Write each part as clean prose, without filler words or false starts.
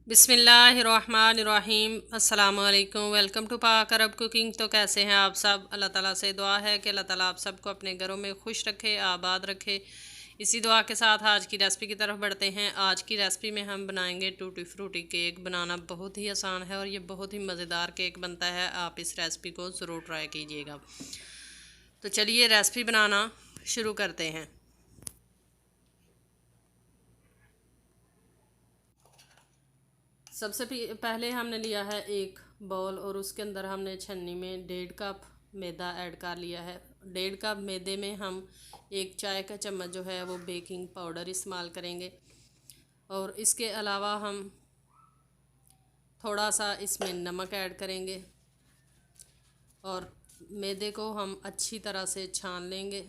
बिस्मिल्लाहिर्रहमानिर्रहीम अस्सलामुअलैकुम। Welcome to पाक अरब कुकिंग। तो कैसे हैं आप सब? अल्लाह ताला से दुआ है कि अल्लाह ताला आप सबको अपने घरों में खुश रखे, आबाद रखे। इसी दुआ के साथ आज की रेसिपी की तरफ बढ़ते हैं। आज की रेसिपी में हम बनाएंगे टूटी फ्रूटी केक। बनाना बहुत ही आसान है और ये बहुत ही मज़ेदार केक बनता है। आप इस रेसिपी को ज़रूर ट्राई कीजिएगा। तो चलिए रेसिपी बनाना शुरू करते हैं। सबसे पहले हमने लिया है एक बाउल और उसके अंदर हमने छन्नी में 1.5 कप मैदा ऐड कर लिया है। 1.5 कप मैदे में हम 1 चाय का चम्मच जो है वो बेकिंग पाउडर इस्तेमाल करेंगे और इसके अलावा हम थोड़ा सा इसमें नमक ऐड करेंगे और मैदे को हम अच्छी तरह से छान लेंगे।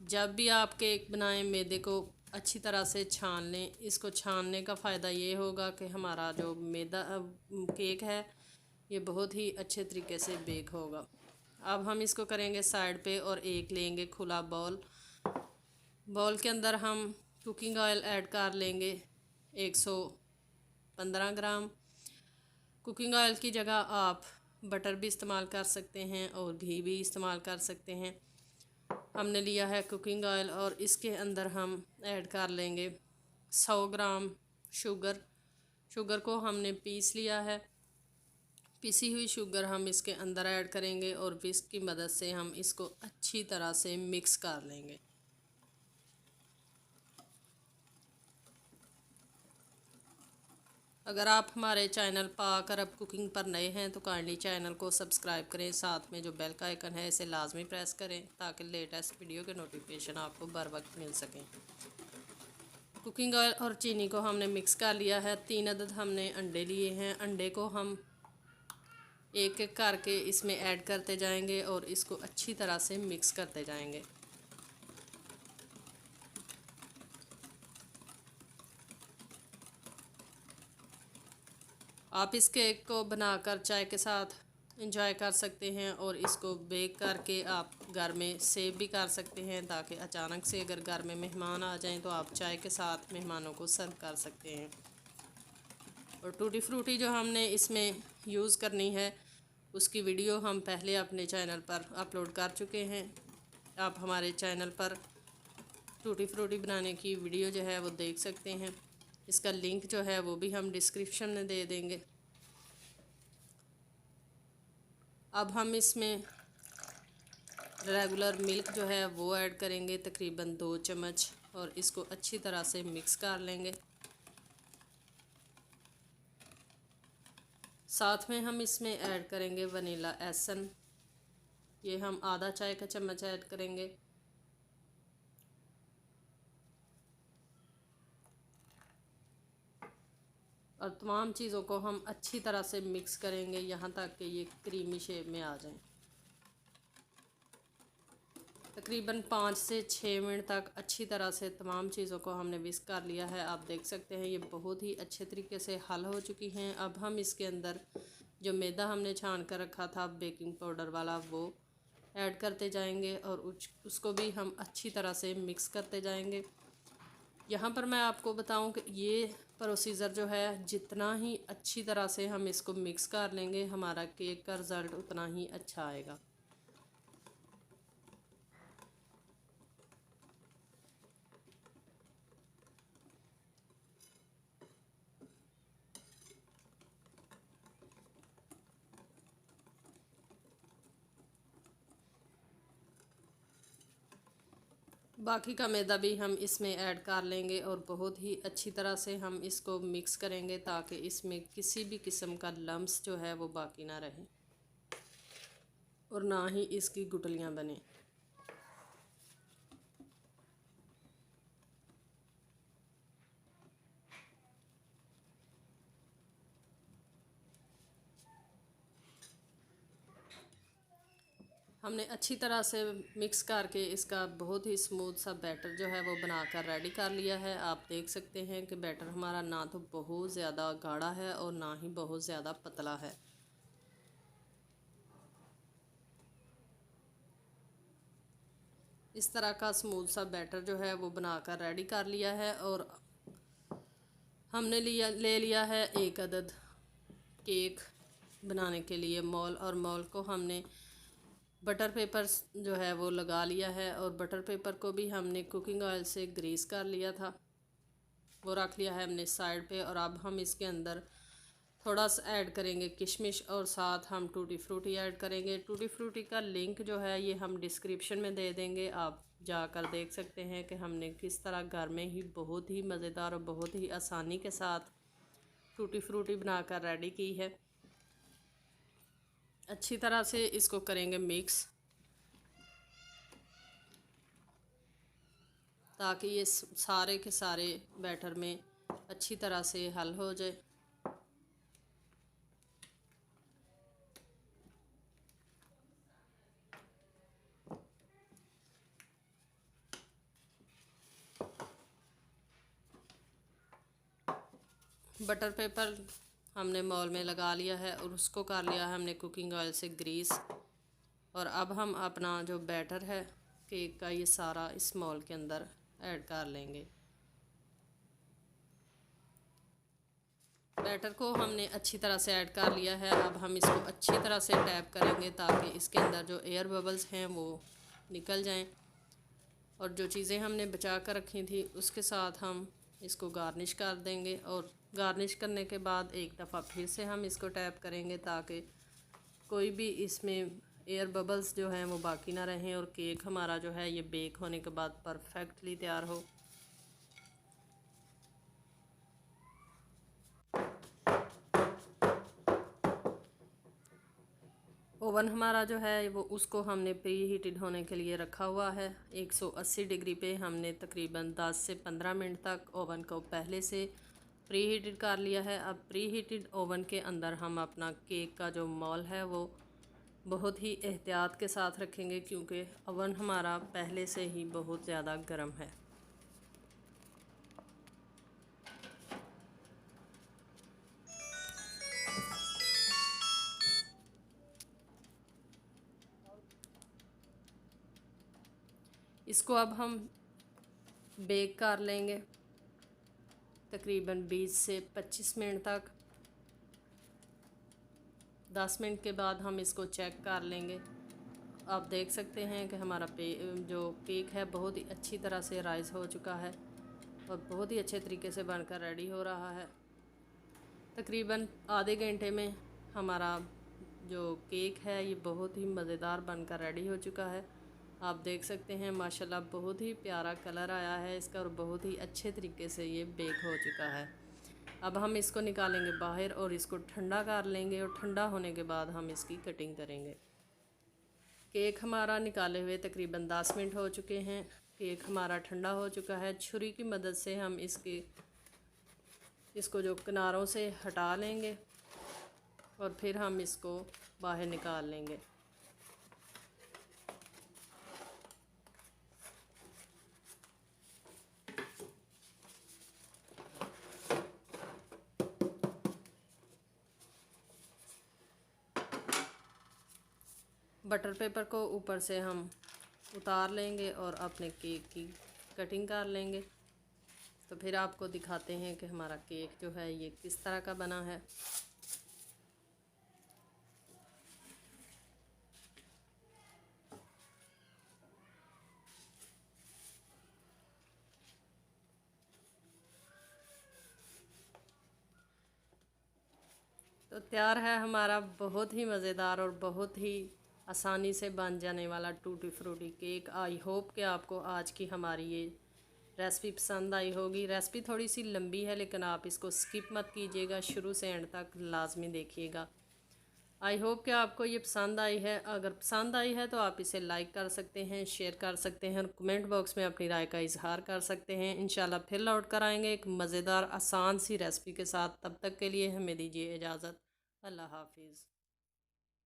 जब भी आप केक बनाएं मैदे को अच्छी तरह से छान लें। इसको छानने का फ़ायदा ये होगा कि हमारा जो मैदा केक है ये बहुत ही अच्छे तरीके से बेक होगा। अब हम इसको करेंगे साइड पे और एक लेंगे खुला बाउल। बाउल के अंदर हम कुकिंग ऑयल ऐड कर लेंगे 115 ग्राम। कुकिंग ऑयल की जगह आप बटर भी इस्तेमाल कर सकते हैं और घी भी इस्तेमाल कर सकते हैं। हमने लिया है कुकिंग ऑयल और इसके अंदर हम ऐड कर लेंगे 100 ग्राम शुगर। शुगर को हमने पीस लिया है। पीसी हुई शुगर हम इसके अंदर ऐड करेंगे और विस्क की मदद से हम इसको अच्छी तरह से मिक्स कर लेंगे। अगर आप हमारे चैनल पाक अरब कुकिंग पर नए हैं तो काइंडली चैनल को सब्सक्राइब करें। साथ में जो बेल का आइकन है इसे लाजमी प्रेस करें ताकि लेटेस्ट वीडियो के नोटिफिकेशन आपको बर वक्त मिल सकें। कुकिंग ऑयल और चीनी को हमने मिक्स कर लिया है। 3 अदद हमने अंडे लिए हैं। अंडे को हम एक एक करके इसमें ऐड करते जाएंगे और इसको अच्छी तरह से मिक्स करते जाएंगे। आप इस केक को बनाकर चाय के साथ इंजॉय कर सकते हैं और इसको बेक करके आप घर में सेव भी कर सकते हैं ताकि अचानक से अगर घर में मेहमान आ जाएं तो आप चाय के साथ मेहमानों को सर्व कर सकते हैं। और टूटी फ्रूटी जो हमने इसमें यूज़ करनी है उसकी वीडियो हम पहले अपने चैनल पर अपलोड कर चुके हैं। आप हमारे चैनल पर टूटी फ्रूटी बनाने की वीडियो जो है वो देख सकते हैं। इसका लिंक जो है वो भी हम डिस्क्रिप्शन में दे देंगे। अब हम इसमें रेगुलर मिल्क जो है वो ऐड करेंगे तकरीबन 2 चम्मच और इसको अच्छी तरह से मिक्स कर लेंगे। साथ में हम इसमें ऐड करेंगे वनीला एसन। ये हम आधा चाय का चम्मच ऐड करेंगे। और तमाम चीज़ों को हम अच्छी तरह से मिक्स करेंगे यहाँ तक कि ये क्रीमी शेप में आ जाएं। तकरीबन 5 से 6 मिनट तक अच्छी तरह से तमाम चीज़ों को हमने विस्क कर लिया है। आप देख सकते हैं ये बहुत ही अच्छे तरीके से हल हो चुकी हैं। अब हम इसके अंदर जो मैदा हमने छान कर रखा था बेकिंग पाउडर वाला वो ऐड करते जाएंगे और उसको भी हम अच्छी तरह से मिक्स करते जाएंगे। यहाँ पर मैं आपको बताऊं कि ये प्रोसीजर जो है जितना ही अच्छी तरह से हम इसको मिक्स कर लेंगे हमारा केक का रिज़ल्ट उतना ही अच्छा आएगा। बाकी का मैदा भी हम इसमें ऐड कर लेंगे और बहुत ही अच्छी तरह से हम इसको मिक्स करेंगे ताकि इसमें किसी भी किस्म का लम्स जो है वो बाकी ना रहे और ना ही इसकी गुठलियाँ बने। हमने अच्छी तरह से मिक्स करके इसका बहुत ही स्मूथ सा बैटर जो है वो बनाकर रेडी कर लिया है। आप देख सकते हैं कि बैटर हमारा ना तो बहुत ज़्यादा गाढ़ा है और ना ही बहुत ज़्यादा पतला है। इस तरह का स्मूथ सा बैटर जो है वो बनाकर रेडी कर लिया है और हमने ले लिया है एक अदद केक बनाने के लिए मोल, और मोल को हमने बटर पेपर जो है वो लगा लिया है, और बटर पेपर को भी हमने कुकिंग ऑयल से ग्रीस कर लिया था, वो रख लिया है हमने साइड पे। और अब हम इसके अंदर थोड़ा सा ऐड करेंगे किशमिश, और साथ हम टूटी फ्रूटी ऐड करेंगे। टूटी फ्रूटी का लिंक जो है ये हम डिस्क्रिप्शन में दे देंगे, आप जाकर देख सकते हैं कि हमने किस तरह घर में ही बहुत ही मज़ेदार और बहुत ही आसानी के साथ टूटी फ्रूटी बनाकर रेडी की है। अच्छी तरह से इसको करेंगे मिक्स, ताकि ये सारे के सारे बैटर में अच्छी तरह से हल हो जाए। बटर पेपर हमने मोल में लगा लिया है और उसको कर लिया है हमने कुकिंग ऑयल से ग्रीस। और अब हम अपना जो बैटर है केक का ये सारा इस मोल के अंदर ऐड कर लेंगे। बैटर को हमने अच्छी तरह से ऐड कर लिया है। अब हम इसको अच्छी तरह से टैप करेंगे ताकि इसके अंदर जो एयर बबल्स हैं वो निकल जाएं, और जो चीज़ें हमने बचा कर रखी थी उसके साथ हम इसको गार्निश कर देंगे। और गार्निश करने के बाद एक दफ़ा फिर से हम इसको टैप करेंगे ताकि कोई भी इसमें एयर बबल्स जो हैं वो बाकी ना रहें, और केक हमारा जो है ये बेक होने के बाद परफेक्टली तैयार हो। ओवन हमारा जो है वो उसको हमने प्री हीटेड होने के लिए रखा हुआ है। 180 डिग्री पे हमने तकरीबन 10 से 15 मिनट तक ओवन को पहले से प्री हीटेड कर लिया है। अब प्री हीटेड ओवन के अंदर हम अपना केक का जो मोल है वो बहुत ही एहतियात के साथ रखेंगे, क्योंकि ओवन हमारा पहले से ही बहुत ज़्यादा गर्म है। इसको अब हम बेक कर लेंगे तकरीबन 20 से 25 मिनट तक। 10 मिनट के बाद हम इसको चेक कर लेंगे। आप देख सकते हैं कि हमारा जो केक है बहुत ही अच्छी तरह से राइस हो चुका है और बहुत ही अच्छे तरीके से बनकर रेडी हो रहा है। तकरीबन आधे घंटे में हमारा जो केक है ये बहुत ही मज़ेदार बनकर रेडी हो चुका है। आप देख सकते हैं माशाल्लाह बहुत ही प्यारा कलर आया है इसका, और बहुत ही अच्छे तरीके से ये बेक हो चुका है। अब हम इसको निकालेंगे बाहर और इसको ठंडा कर लेंगे, और ठंडा होने के बाद हम इसकी कटिंग करेंगे। केक हमारा निकाले हुए तकरीबन 10 मिनट हो चुके हैं। केक हमारा ठंडा हो चुका है। छुरी की मदद से हम इसको जो किनारों से हटा लेंगे और फिर हम इसको बाहर निकाल लेंगे। बटर पेपर को ऊपर से हम उतार लेंगे और अपने केक की कटिंग कर लेंगे। तो फिर आपको दिखाते हैं कि हमारा केक जो है ये किस तरह का बना है। तो तैयार है हमारा बहुत ही मज़ेदार और बहुत ही आसानी से बन जाने वाला tutti frutti cake. I hope कि आपको आज की हमारी ये रेसिपी पसंद आई होगी। रेसिपी थोड़ी सी लंबी है लेकिन आप इसको स्किप मत कीजिएगा, शुरू से एंड तक लाजमी देखिएगा। आई होप कि आपको ये पसंद आई है। अगर पसंद आई है तो आप इसे लाइक कर सकते हैं, शेयर कर सकते हैं और कमेंट बॉक्स में अपनी राय का इजहार कर सकते हैं। इंशाल्लाह फिर लौट कर आएंगे एक मज़ेदार आसान सी रेसिपी के साथ। तब तक के लिए हमें दीजिए इजाज़त। अल्लाह हाफिज़।